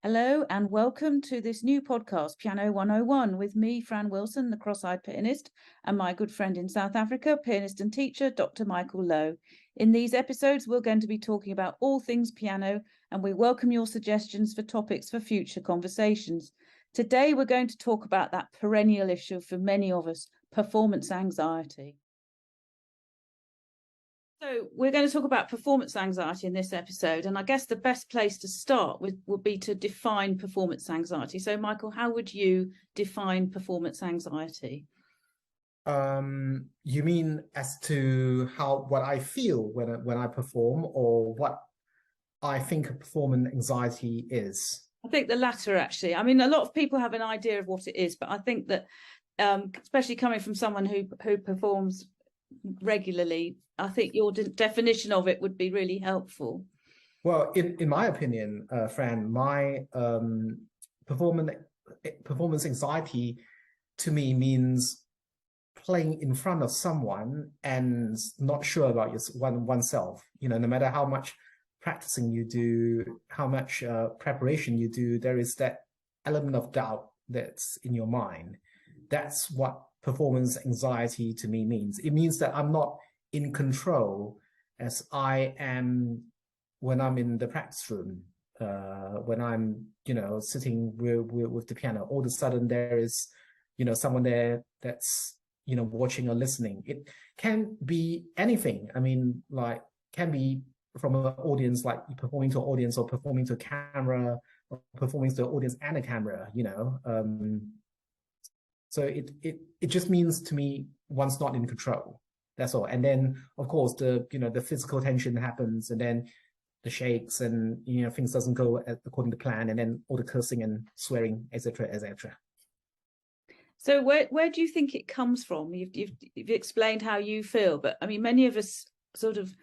Hello and welcome to this new podcast, Piano 101, with me, Fran Wilson, the cross-eyed pianist, and my good friend in South Africa, pianist and teacher, Dr. Michael Lowe. In these episodes, we're going to be talking about all things piano, and we welcome your suggestions for topics for future conversations. Today, we're going to talk about that perennial issue for many of us, performance anxiety. So we're going to talk about performance anxiety in this episode, and I guess the best place to start with would be to define performance anxiety. So, Michael, how would you define performance anxiety? You mean as to what I feel when I perform, or what I think performance anxiety is? I think the latter, actually. I mean, a lot of people have an idea of what it is, but I think that, especially coming from someone who performs regularly, I think your definition of it would be really helpful. Well, in my opinion, Fran, my performance anxiety to me means playing in front of someone and not sure about oneself. You know, no matter how much practicing you do, how much preparation you do, there is that element of doubt that's in your mind. That's what performance anxiety to me means. It means that I'm not in control as I am when I'm in the practice room, when I'm, sitting with the piano. All of a sudden there is, someone there that's, watching or listening. It can be anything. I mean, like, can be from an audience, like performing to an audience or performing to a camera or performing to an audience and a camera, So it just means to me one's not in control. That's all. And then of course the physical tension happens, and then the shakes, and things doesn't go according to plan, and then all the cursing and swearing, etc., etc. So where do you think it comes from? You've explained how you feel, but I mean, many of us sort of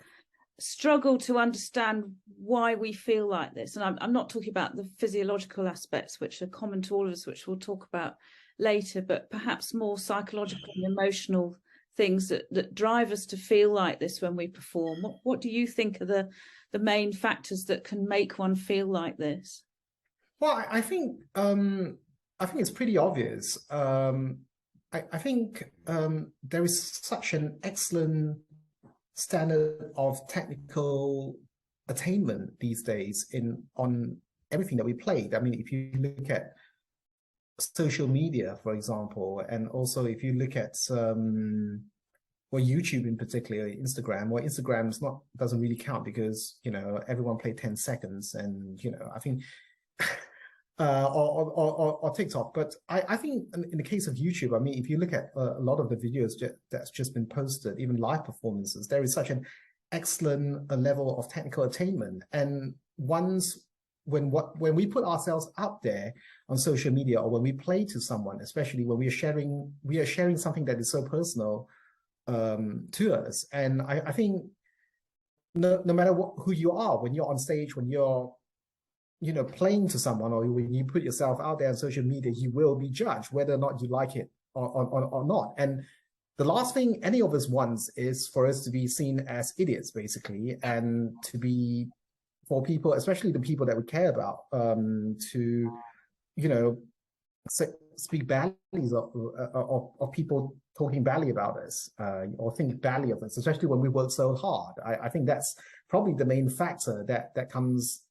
struggle to understand why we feel like this. And I'm not talking about the physiological aspects, which are common to all of us, which we'll talk about later, but perhaps more psychological and emotional things that drive us to feel like this when we perform. What do you think are the main factors that can make one feel like this? Well, I think it's pretty obvious. I think there is such an excellent standard of technical attainment these days on everything that we played. I mean, if you look at social media, for example, and also if you look at YouTube in particular, Instagram. Well, Instagram doesn't really count because everyone played 10 seconds, and I think or TikTok. But I think in the case of YouTube, I mean, if you look at a lot of the videos that's just been posted, even live performances, there is such an excellent level of technical attainment. And when we put ourselves out there on social media, or when we play to someone, especially when we are sharing something that is so personal to us. And I think no matter who you are, when you're on stage, when you're playing to someone, or when you put yourself out there on social media, you will be judged whether or not you like it or not. And the last thing any of us wants is for us to be seen as idiots, basically, and for people, especially the people that we care about, to speak badly of people talking badly about us, or think badly of us, especially when we work so hard. I think that's probably the main factor that comes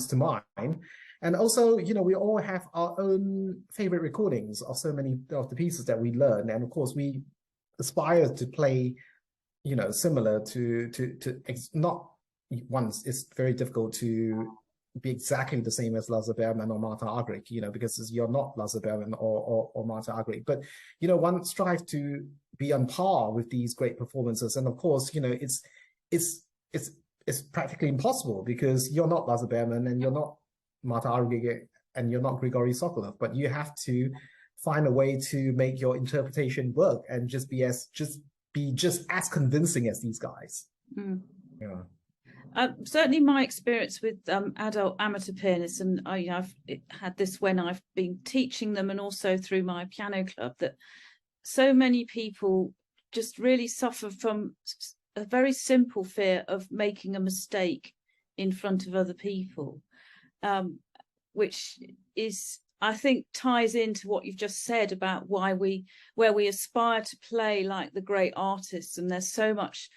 to mind. And also, we all have our own favorite recordings of so many of the pieces that we learn, and of course we aspire to play similar to not once. It's very difficult to be exactly the same as Lasse Bergman or Martha Argerich, because you're not Lasse Bergman or Martha Argerich. But one strives to be on par with these great performances, and of course it's practically impossible, because you're not Lasse Bergman, and you're not Martha Argerich, and you're not Grigory Sokolov. But you have to find a way to make your interpretation work and just be just as convincing as these guys. Mm. Yeah. Certainly my experience with adult amateur pianists, and I've had this when I've been teaching them, and also through my piano club, that so many people just really suffer from a very simple fear of making a mistake in front of other people. which is, I think, ties into what you've just said about where we aspire to play like the great artists, and there's so much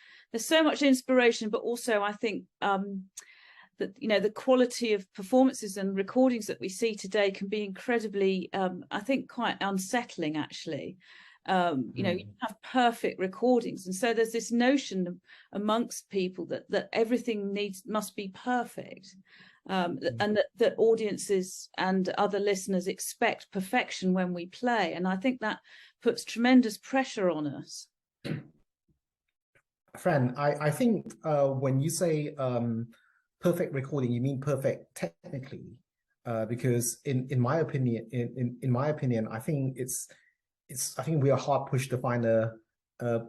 inspiration, but also I think that, you know, the quality of performances and recordings that we see today can be incredibly, I think, quite unsettling, actually. You know, you have perfect recordings, and so there's this notion amongst people that everything must be perfect, and that audiences and other listeners expect perfection when we play, and I think that puts tremendous pressure on us. Fran, I think when you say perfect recording, you mean perfect technically, because in my opinion, in my opinion, I think I think we are hard pushed to find a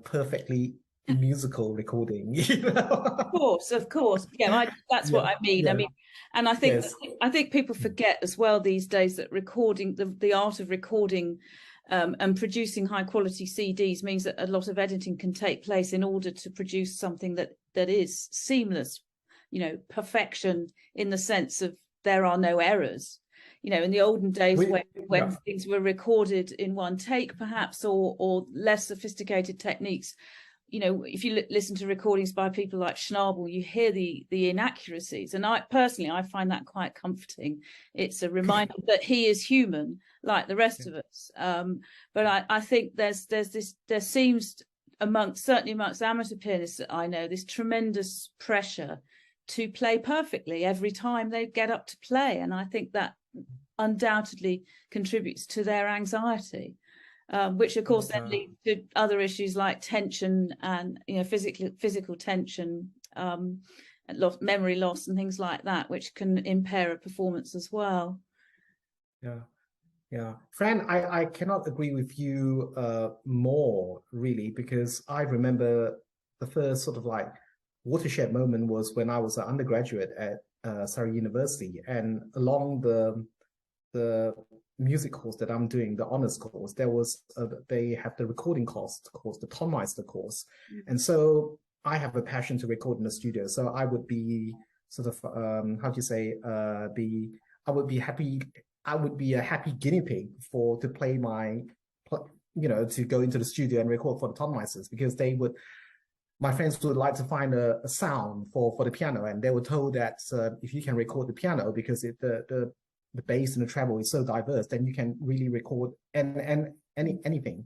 perfectly musical recording. You know? Of course, yeah. That's what I mean. Yeah. I mean, and I think people forget as well these days that recording, the art of recording and producing high quality CDs means that a lot of editing can take place in order to produce something that is seamless, you know, perfection in the sense of there are no errors. You know, in the olden days when things were recorded in one take, perhaps, or less sophisticated techniques, you know, if you listen to recordings by people like Schnabel, you hear the inaccuracies, and I find that quite comforting. It's a reminder that he is human like the rest of us. But I think there seems certainly amongst amateur pianists that I know, this tremendous pressure to play perfectly every time they get up to play, and I think that undoubtedly contributes to their anxiety, which of course then leads to other issues like tension and, you know, physical tension, and memory loss and things like that, which can impair a performance as well. Yeah, Fran, I cannot agree with you more, really, because I remember the first sort of like watershed moment was when I was an undergraduate at Surrey University, and along the music course that I'm doing, the honors course, there was they have the recording course, the Tonmeister course, and so I have a passion to record in the studio. So I would be sort of how do you say I would be a happy guinea pig to play to go into the studio and record for the Tonmeisters, because my friends would like to find a sound for the piano, and they were told that if you can record the piano, because the bass and the treble is so diverse, then you can really record anything.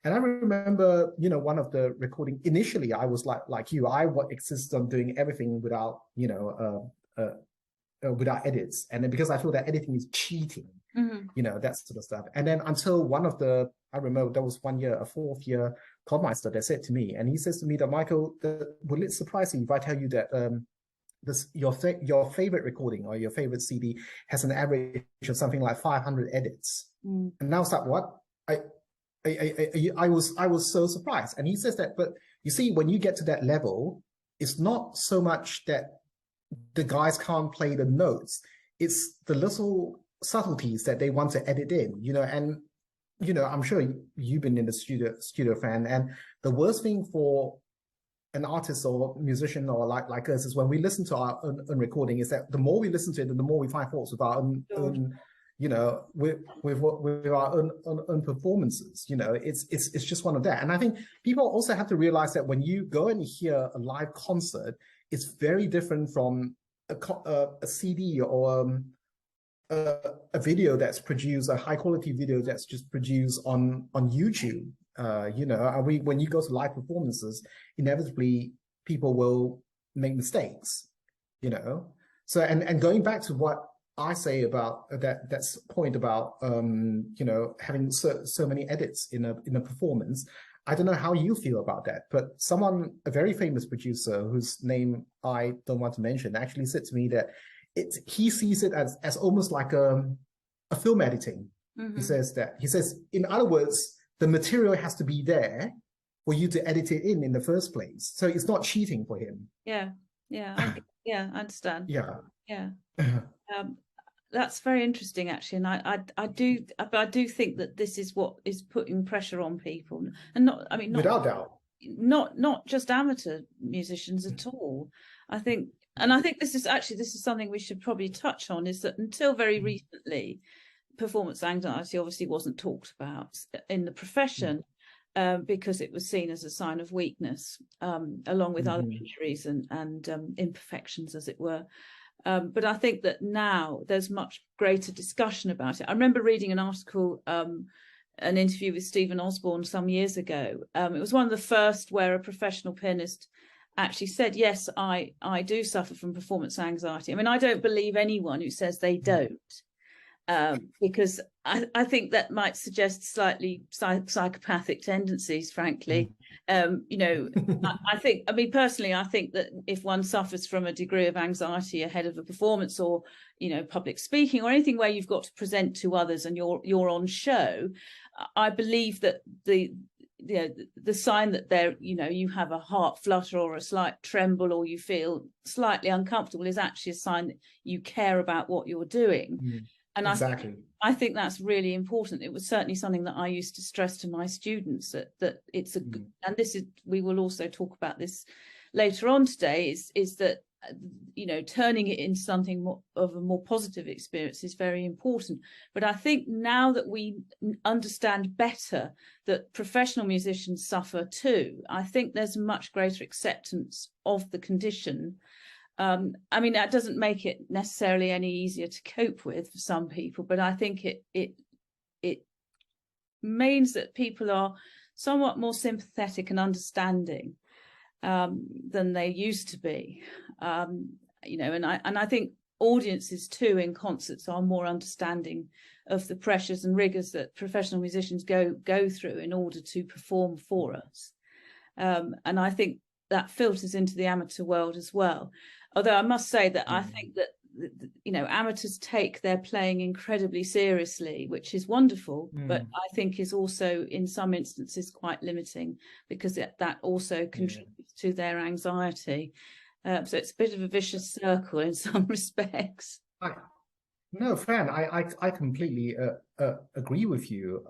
And I remember, you know, one of the recording, initially I was like you, I would insist on doing everything without, you know, without edits, and then because I feel that editing is cheating, you know, that sort of stuff. And then until I remember there was one year, a fourth year Tonmeister that said to me, and he says to me that, Michael, will it surprise you if I tell you that your favorite recording or your favorite CD has an average of something like 500 edits? And I was like, what? I was so surprised. And he says that, but you see, when you get to that level, it's not so much that the guys can't play the notes, it's the little subtleties that they want to edit in, you know. And you know, I'm sure you've been in the studio, fan, and the worst thing for an artist or musician or like us is when we listen to our own recording, is that the more we listen to it, the more we find faults with our own you know, with our own performances. You know, it's just one of that. And I think people also have to realize that when you go and hear a live concert, it's very different from a CD or a video that's produced, a high quality video that's just produced on YouTube. You know, when you go to live performances, inevitably people will make mistakes, you know. So and going back to what I say about that's point about you know, having so many edits in a performance. I don't know how you feel about that, but a very famous producer whose name I don't want to mention, actually said to me that he sees it as almost like a film editing. He says, in other words, the material has to be there for you to edit it in the first place. So it's not cheating for him. I understand. Yeah. That's very interesting, actually, and I do think that this is what is putting pressure on people, and not without doubt, not just amateur musicians at all. I think And I think this is something we should probably touch on, is that until very recently, performance anxiety obviously wasn't talked about in the profession, because it was seen as a sign of weakness, along with other injuries and imperfections, as it were. But I think that now there's much greater discussion about it. I remember reading an article, an interview with Stephen Osborne some years ago. It was one of the first where a professional pianist actually said, yes, I do suffer from performance anxiety. I mean, I don't believe anyone who says they don't, because I think that might suggest slightly psychopathic tendencies, frankly. You know, I mean, personally, I think that if one suffers from a degree of anxiety ahead of a performance, or, you know, public speaking, or anything where you've got to present to others and you're on show, I believe that the sign that there, you know, you have a heart flutter or a slight tremble, or you feel slightly uncomfortable, is actually a sign that you care about what you're doing. And exactly. I think that's really important. It was certainly something that I used to stress to my students, that it's and this is, we will also talk about this later on today, is that, you know, turning it into something more of a more positive experience is very important. But I think now that we understand better that professional musicians suffer too, I think there's much greater acceptance of the condition. I mean, that doesn't make it necessarily any easier to cope with for some people, but I think it means that people are somewhat more sympathetic and understanding than they used to be. You know, and I think audiences too in concerts are more understanding of the pressures and rigors that professional musicians go through in order to perform for us. And I think that filters into the amateur world as well. Although I must say that I think that, you know, amateurs take their playing incredibly seriously, which is wonderful, but I think is also in some instances quite limiting, because that also contributes to their anxiety. So it's a bit of a vicious circle in some respects. No, Fran, I completely agree with you,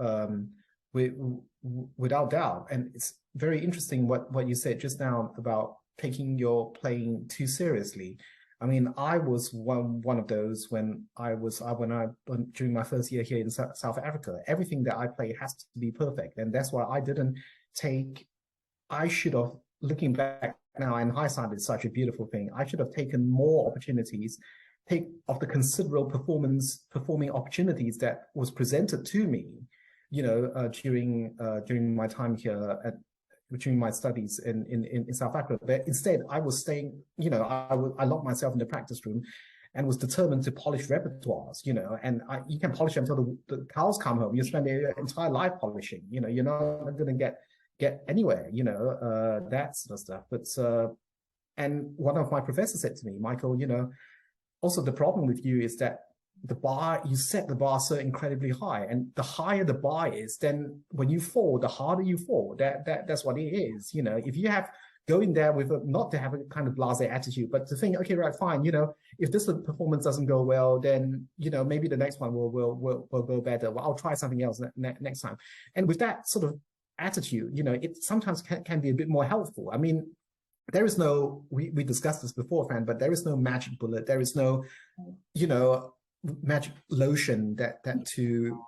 without doubt. And it's very interesting what you said just now about taking your playing too seriously. I mean, I was one of those when during my first year here in South Africa. Everything that I play has to be perfect, and that's why I didn't take. I should have, looking back now, in hindsight, it's such a beautiful thing. I should have taken more opportunities, of the considerable performing opportunities that was presented to me, you know, during my time here during my studies in South Africa. But instead, I was staying, you know, I locked myself in the practice room and was determined to polish repertoires, you know, and you can polish until the cows come home. You spend your entire life polishing, you know, you're not going to get anywhere, you know, that sort of stuff. But, and one of my professors said to me, Michael, you know, also the problem with you is that you set the bar so incredibly high, and the higher the bar is, then when you fall, the harder you fall. That's what it is. You know, if you go in there with not to have a kind of blasé attitude, but to think, okay, right, fine, you know, if this performance doesn't go well, then, you know, maybe the next one will go better. Well, I'll try something else next time. And with that sort of attitude, you know, it sometimes can be a bit more helpful. I mean, there is no, we discussed this before, Fran, but there is no magic bullet. There is no, you know, magic lotion that you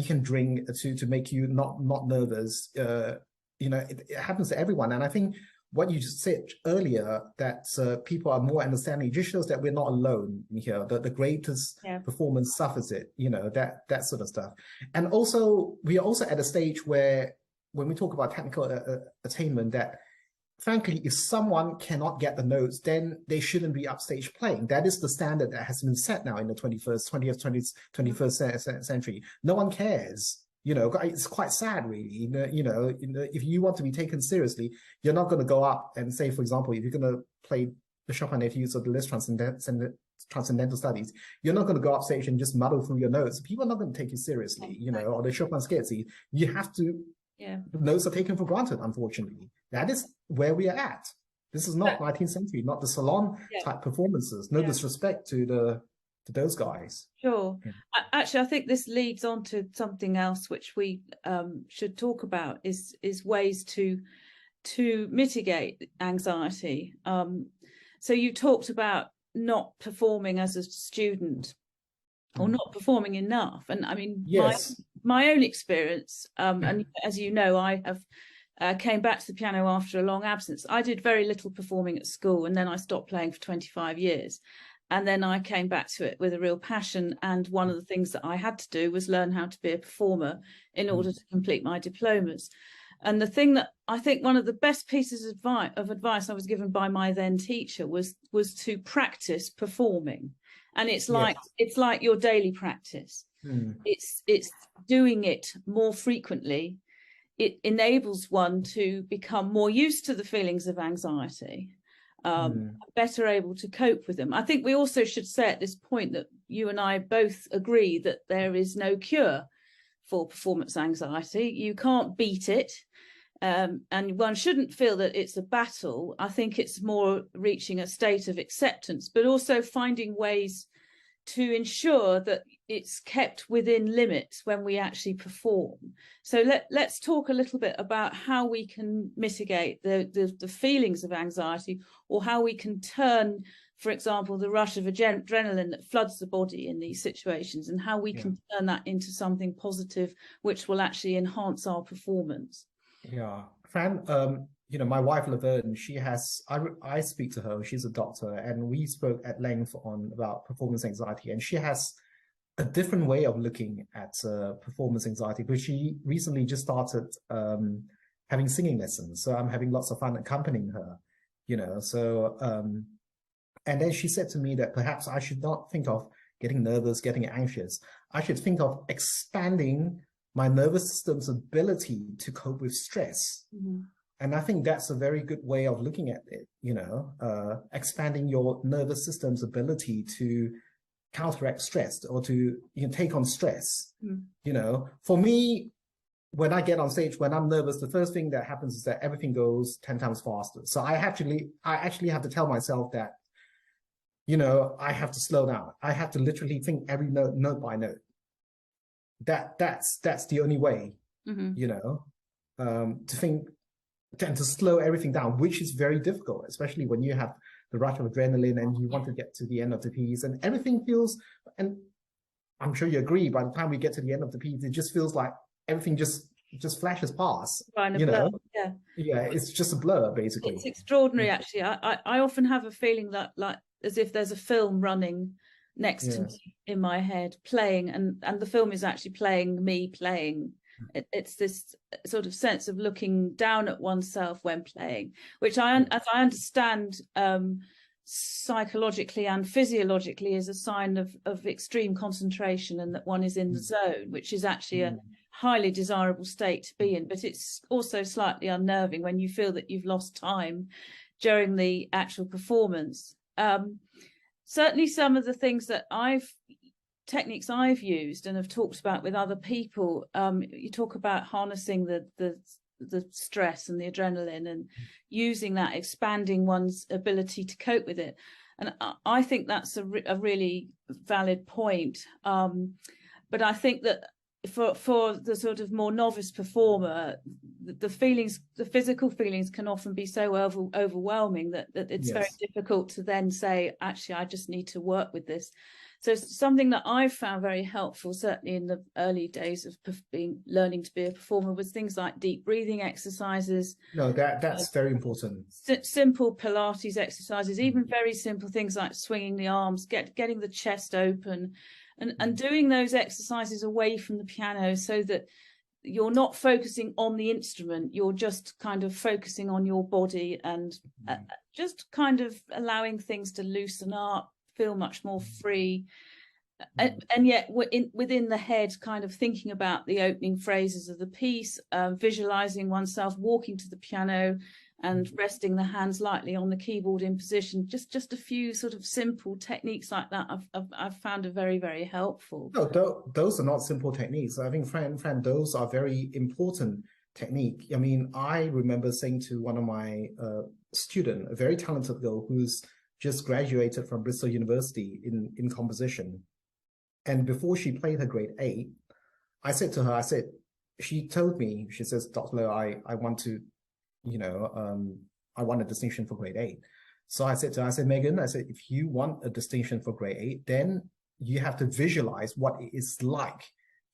can drink to make you not nervous. You know, it happens to everyone. And I think what you just said earlier, that people are more understanding, just shows that we're not alone here. The greatest performance suffers it, you know, that sort of stuff. And also, we are also at a stage where, when we talk about technical attainment, that frankly, if someone cannot get the notes, then they shouldn't be upstage playing. That is the standard that has been set now in the 21st century. No one cares. You know, it's quite sad, really. You know, if you want to be taken seriously, you're not going to go up and say, for example, if you're going to play the Chopin Etudes or the Liszt Transcendental Studies, you're not going to go up stage and just muddle through your notes. People are not going to take you seriously, you know, or the Chopin Scherzi. You have to, the notes are taken for granted, unfortunately. That is where we are at. This is not 19th century, not the salon type performances. No disrespect to those guys. Sure. Actually, I think this leads on to something else which we should talk about, is ways to mitigate anxiety. So you talked about not performing as a student or not performing enough. And I mean, Yes. my own experience, and as you know, I have came back to the piano after a long absence. I did very little performing at school, and then I stopped playing for 25 years. And then I came back to it with a real passion. And one of the things that I had to do was learn how to be a performer in order to complete my diplomas. And the thing that I think one of the best pieces of advice I was given by my then teacher was to practice performing. And it's like your daily practice. It's doing it more frequently. It enables one to become more used to the feelings of anxiety, better able to cope with them. I think we also should say at this point that you and I both agree that there is no cure for performance anxiety. You can't beat it, and one shouldn't feel that it's a battle. I think it's more reaching a state of acceptance, but also finding ways to ensure that it's kept within limits when we actually perform. So let's talk a little bit about how we can mitigate the feelings of anxiety, or how we can turn, for example, the rush of adrenaline that floods the body in these situations, and how we can turn that into something positive, which will actually enhance our performance. Yeah, Fran, you know, my wife Laverne, she has, I speak to her, she's a doctor, and we spoke at length about performance anxiety, and she has a different way of looking at performance anxiety, because she recently just started having singing lessons. So I'm having lots of fun accompanying her, you know. So, and then she said to me that perhaps I should not think of getting nervous, getting anxious. I should think of expanding my nervous system's ability to cope with stress. And I think that's a very good way of looking at it, you know, expanding your nervous system's ability to counteract stress, or to take on stress. You know, for me, when I get on stage, when I'm nervous, the first thing that happens is that everything goes 10 times faster. So I actually have to tell myself that, you know, I have to slow down. I have to literally think every note by note. That's the only way, you know, to think and to slow everything down, which is very difficult, especially when you have the rush of adrenaline and you want to get to the end of the piece, and everything feels, and I'm sure you agree, by the time we get to the end of the piece, it just feels like everything just flashes past, you know. It's just a blur, basically. It's extraordinary, actually. I often have a feeling that, like, as if there's a film running next to me in my head, playing, and the film is actually playing me playing. It's this sort of sense of looking down at oneself when playing, which as I understand, psychologically and physiologically, is a sign of extreme concentration, and that one is in the zone, which is actually a highly desirable state to be in. But it's also slightly unnerving when you feel that you've lost time during the actual performance. Certainly some of the things that techniques I've used and have talked about with other people, you talk about harnessing the stress and the adrenaline, and using that, expanding one's ability to cope with it. And I think that's a really valid point. But I think that for the sort of more novice performer, the physical feelings can often be so overwhelming that it's very difficult to then say, actually, I just need to work with this. So something that I've found very helpful, certainly in the early days of learning to be a performer, was things like deep breathing exercises. No, that's very important. Simple Pilates exercises, even very simple things like swinging the arms, getting the chest open, and doing those exercises away from the piano, so that you're not focusing on the instrument, you're just kind of focusing on your body, and just kind of allowing things to loosen up, feel much more free, and yet within the head, kind of thinking about the opening phrases of the piece, visualizing oneself walking to the piano and resting the hands lightly on the keyboard in position. Just a few sort of simple techniques like that I've found are very, very helpful. No, those are not simple techniques. I think, Fran, those are very important technique. I mean, I remember saying to one of my student, a very talented girl who's just graduated from Bristol University in composition. And before she played her grade 8, I said to her, she told me, she says, Dr. Lowe, I want to, you know, I want a distinction for grade 8. So I said to her, I said, Megan, I said, if you want a distinction for grade 8, then you have to visualize what it is like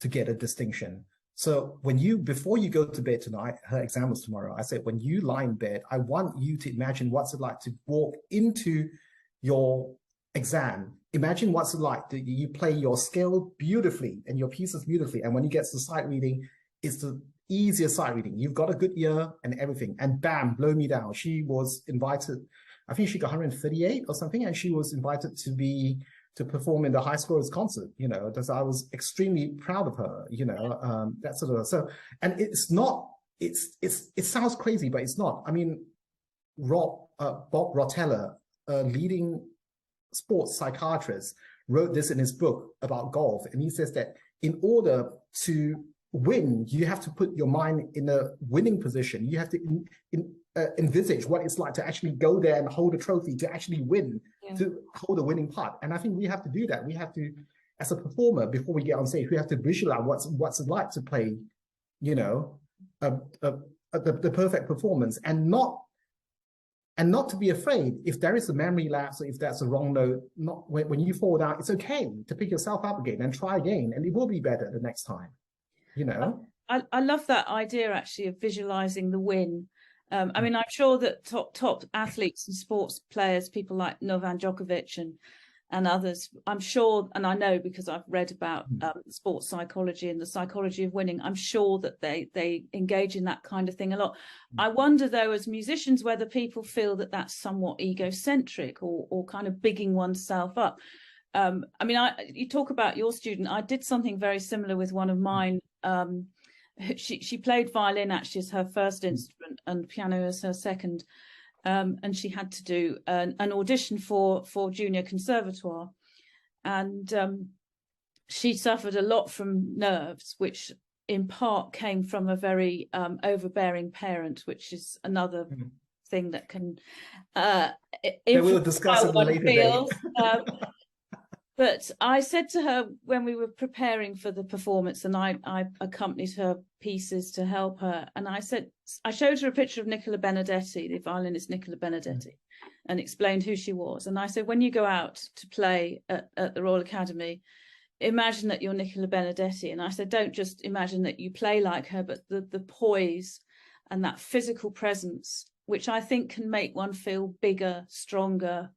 to get a distinction. So before you go to bed tonight, her exam was tomorrow, I said, when you lie in bed, I want you to imagine what's it like to walk into your exam. Imagine what's it like that you play your scale beautifully and your pieces beautifully. And when you get to sight reading, it's the easier sight reading. You've got a good ear and everything. And bam, blow me down. She was invited, I think she got 138 or something, and she was invited to perform in the High Scorers concert, you know. I was extremely proud of her, you know, that sort of, so, and it's not, it sounds crazy, but it's not. I mean, Bob Rotella, a leading sports psychiatrist, wrote this in his book about golf, and he says that in order to win, you have to put your mind in a winning position. You have to envisage what it's like to actually go there and hold a trophy, to actually win, to hold a winning part. And I think we have to do that. We have to, as a performer, before we get on stage, we have to visualize what's it like to play, you know, the perfect performance, and not to be afraid if there is a memory lapse or if that's a wrong note. Not when you fall down, it's okay to pick yourself up again and try again, and it will be better the next time. You know, I love that idea actually of visualizing the win. I mean, I'm sure that top athletes and sports players, people like Novak Djokovic and others, I'm sure, and I know because I've read about sports psychology and the psychology of winning, I'm sure that they engage in that kind of thing a lot. I wonder though, as musicians, whether people feel that that's somewhat egocentric or kind of bigging oneself up. I mean, you talk about your student. I did something very similar with one of mine. She played violin actually as her first instrument and piano as her second, and she had to do an audition for junior conservatoire, and she suffered a lot from nerves, which in part came from a very overbearing parent, which is another thing that can we'll discuss at a later date. But I said to her when we were preparing for the performance, and I accompanied her pieces to help her, and I showed her a picture of Nicola Benedetti, the violinist Nicola Benedetti, and explained who she was. And I said, when you go out to play at the Royal Academy, imagine that you're Nicola Benedetti. And I said, don't just imagine that you play like her, but the poise and that physical presence, which I think can make one feel bigger, stronger,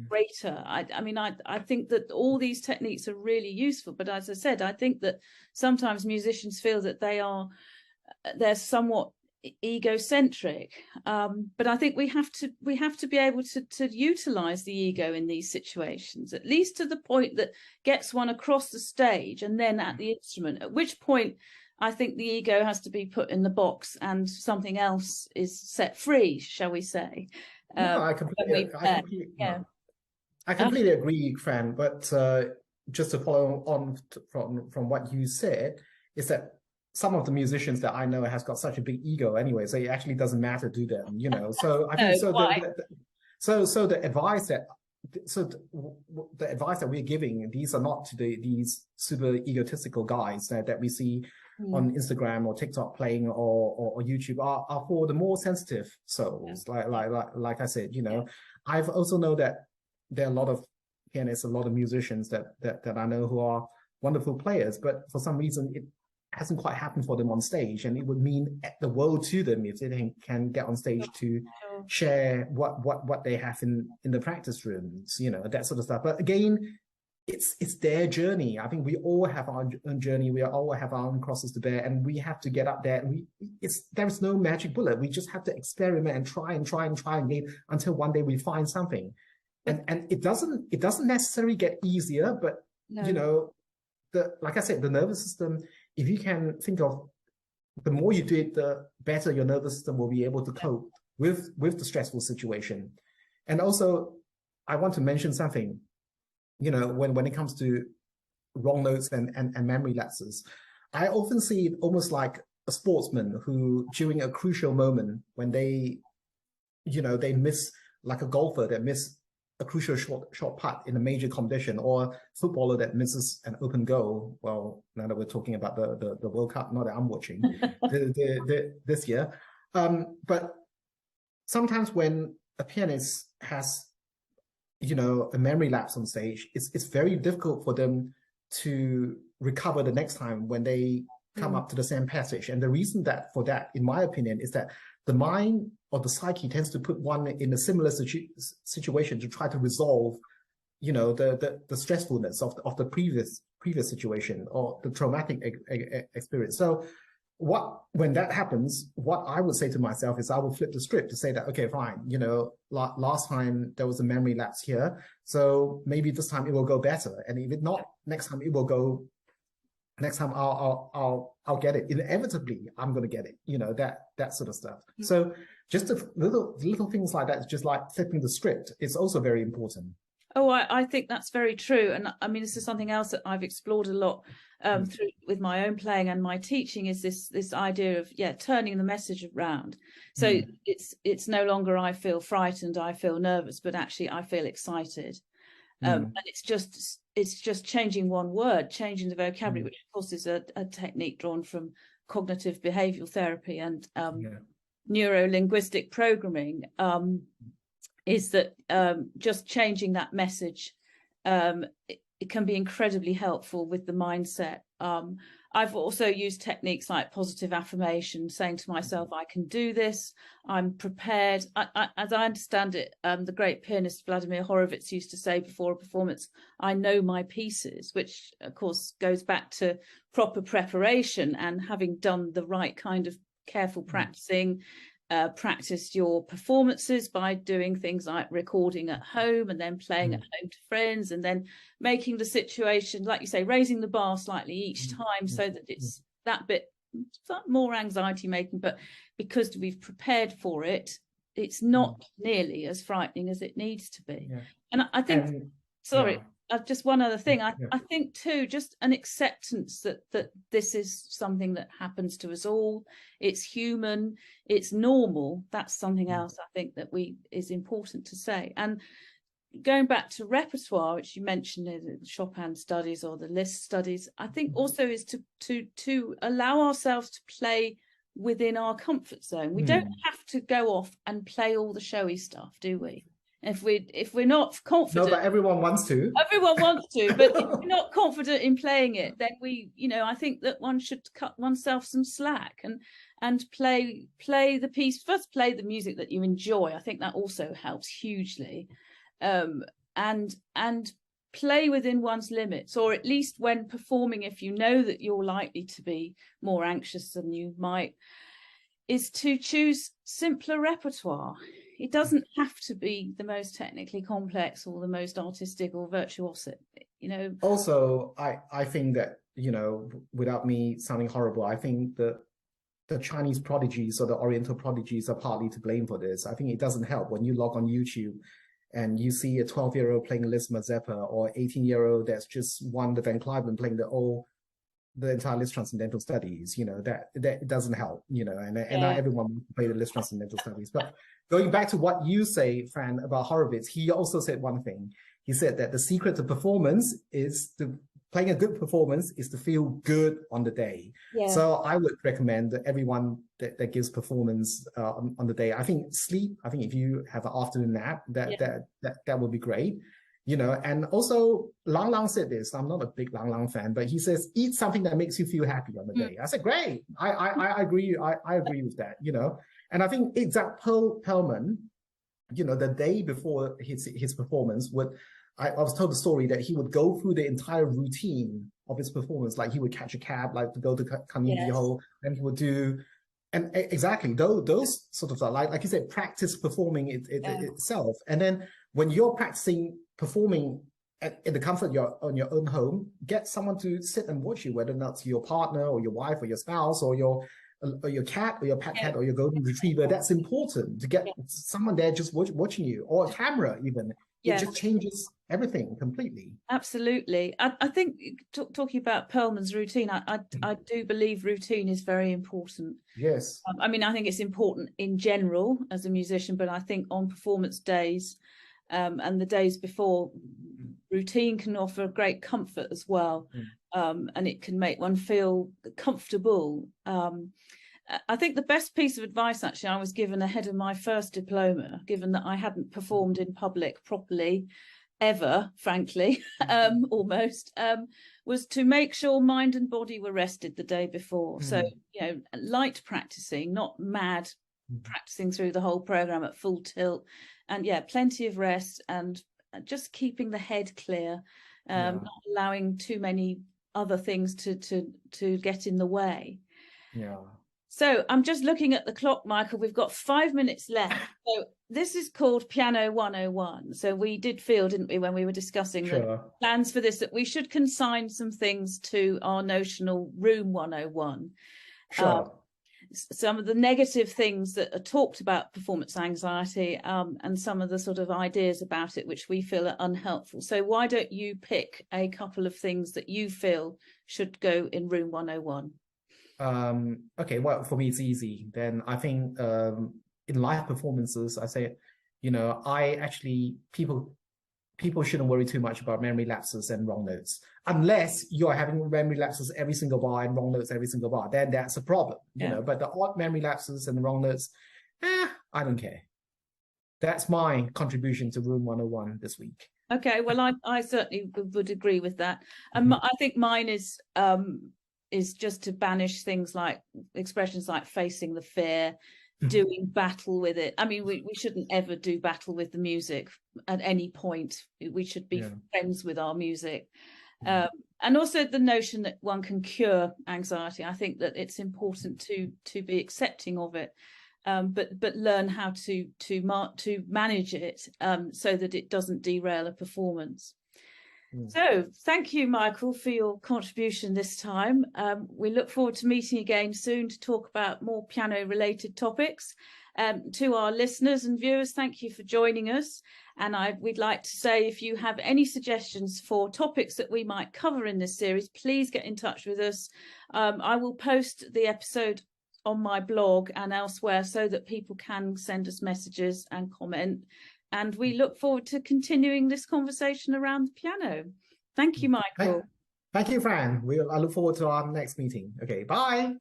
greater. I mean, I think that all these techniques are really useful, but as I said, I think that sometimes musicians feel that they're somewhat egocentric, but I think we have to be able to utilize the ego in these situations, at least to the point that gets one across the stage and then at the instrument, at which point I think the ego has to be put in the box and something else is set free, shall we say. No, I completely agree, Fran. But just to follow on from what you said, is that some of the musicians that I know has got such a big ego anyway, so it actually doesn't matter to them, you know. So I think the advice that we're giving, these are not to these super egotistical guys that we see on Instagram or TikTok playing or YouTube are for the more sensitive souls. Like I said, you know, I've also know that there are a lot of pianists, a lot of musicians that I know who are wonderful players, but for some reason it hasn't quite happened for them on stage, and it would mean the world to them if they can get on stage to share what they have in the practice rooms, you know, that sort of stuff. But again, it's their journey. I think we all have our own journey. We all have our own crosses to bear, and we have to get up there. And there's no magic bullet. We just have to experiment and try again until one day we find something. And it doesn't necessarily get easier, but you know, like I said, the nervous system, if you can think of, the more you do it, the better your nervous system will be able to cope with the stressful situation. And also, I want to mention something, you know, when it comes to wrong notes and memory lapses, I often see it almost like a sportsman who, during a crucial moment, when they miss, like a golfer that miss a crucial short putt in a major competition, or footballer that misses an open goal. Well, now that we're talking about the World Cup, not that I'm watching this year, but sometimes when a pianist has, you know, a memory lapse on stage, it's very difficult for them to recover the next time when they come up to the same passage. And the reason that for that, in my opinion, is that the mind or the psyche tends to put one in a similar situation to try to resolve, you know, the stressfulness of the previous situation or the traumatic experience. So when that happens, what I would say to myself is I would flip the script to say that, okay, fine, you know, last time there was a memory lapse here, so maybe this time it will go better, and if it not, next time it will go. Next time I'll get it. Inevitably, I'm gonna get it. You know, that sort of stuff. So just little things like that, just like flipping the script, it's also very important. Oh, I think that's very true. And I mean, this is something else that I've explored a lot through with my own playing and my teaching, is this idea of, turning the message around. So it's no longer I feel frightened, I feel nervous, but actually I feel excited. And it's just changing one word, changing the vocabulary, which of course is a technique drawn from cognitive behavioral therapy and neuro-linguistic programming. Is that just changing that message, it can be incredibly helpful with the mindset. I've also used techniques like positive affirmation, saying to myself, I can do this, I'm prepared. As I understand it, the great pianist Vladimir Horowitz used to say before a performance, I know my pieces, which of course goes back to proper preparation and having done the right kind of careful practicing. Practice your performances by doing things like recording at home and then playing at home to friends, and then making the situation, like you say, raising the bar slightly each time so that it's that bit more anxiety making, but because we've prepared for it, it's not nearly as frightening as it needs to be. And I think, just one other thing, I think too, just an acceptance that this is something that happens to us all. It's human, it's normal. That's something else I think that is important to say. And going back to repertoire, which you mentioned in the Chopin studies or the Liszt studies, I think also is to allow ourselves to play within our comfort zone. We don't have to go off and play all the showy stuff, do we? If we're not confident, no, but everyone wants to. Everyone wants to, but if we're not confident in playing it, then I think that one should cut oneself some slack and play the piece. First, play the music that you enjoy. I think that also helps hugely, and play within one's limits, or at least when performing, if you know that you're likely to be more anxious than you might, is to choose simpler repertoire. It doesn't have to be the most technically complex or the most artistic or virtuosic, Also, I think that, without me sounding horrible, I think that the Chinese prodigies or the Oriental prodigies are partly to blame for this. I think it doesn't help when you log on YouTube and you see a 12-year-old playing Liszt Mazeppa, or 18-year-old that's just won the Van Cliburn playing the entire Liszt Transcendental Studies, that doesn't help, and not everyone wants to play the Liszt Transcendental Studies. But going back to what you say, Fran, about Horowitz, he also said one thing. He said that the secret to performance is playing a good performance is to feel good on the day. So I would recommend that everyone that gives performance on the day, I think sleep, I think if you have an afternoon nap, that would be great. And also Lang Lang said this, I'm not a big Lang Lang fan, but he says, eat something that makes you feel happy on the day. I said, great. I agree. I agree with that, And I think Isaac Perlman, the day before his performance I was told the story that he would go through the entire routine of his performance. Like he would catch a cab, like to go to Carnegie Hall, and he would do, and exactly those sort of stuff, like you said, practice performing itself. And then when you're practicing performing in the comfort on your own home, get someone to sit and watch you, whether that's your partner or your wife or your spouse or your cat or your pet cat or your golden retriever. That's important to get someone there just watching you, or a camera even. It just changes everything completely. Absolutely. I think talking about Perlman's routine, I do believe routine is very important. Yes. I mean, I think it's important in general as a musician, but I think on performance days and the days before, routine can offer great comfort as well. And it can make one feel comfortable. I think the best piece of advice, actually, I was given ahead of my first diploma, given that I hadn't performed in public properly ever, frankly, almost, was to make sure mind and body were rested the day before. So, light practicing, not mad practicing through the whole program at full tilt, and plenty of rest, and just keeping the head clear, not allowing too many other things to get in the way. So I'm just looking at the clock, Michael. We've got 5 minutes left. So this is called Piano 101. So we did feel, didn't we, when we were discussing the plans for this, that we should consign some things to our notional Room 101. Some of the negative things that are talked about performance anxiety, and some of the sort of ideas about it which we feel are unhelpful. So why don't you pick a couple of things that you feel should go in Room 101? Okay, well, for me, it's easy. Then I think in live performances, I say, I actually, people shouldn't worry too much about memory lapses and wrong notes, unless you're having memory lapses every single bar and wrong notes every single bar. Then that's a problem, you know. But the odd memory lapses and the wrong notes, I don't care. That's my contribution to Room 101 this week. Okay, well, I certainly would agree with that. I think mine is just to banish things like expressions like facing the fear, doing battle with it. I mean, we shouldn't ever do battle with the music at any point. We should be friends with our music. And also the notion that one can cure anxiety. I think that it's important to be accepting of it, but learn how to manage it, so that it doesn't derail a performance. So thank you, Michael, for your contribution this time. We look forward to meeting again soon to talk about more piano-related topics. To our listeners and viewers, thank you for joining us. And we'd like to say, if you have any suggestions for topics that we might cover in this series, please get in touch with us. I will post the episode on my blog and elsewhere so that people can send us messages and comment. And we look forward to continuing this conversation around the piano. Thank you, Michael. Thank you, Fran. I look forward to our next meeting. Okay, bye.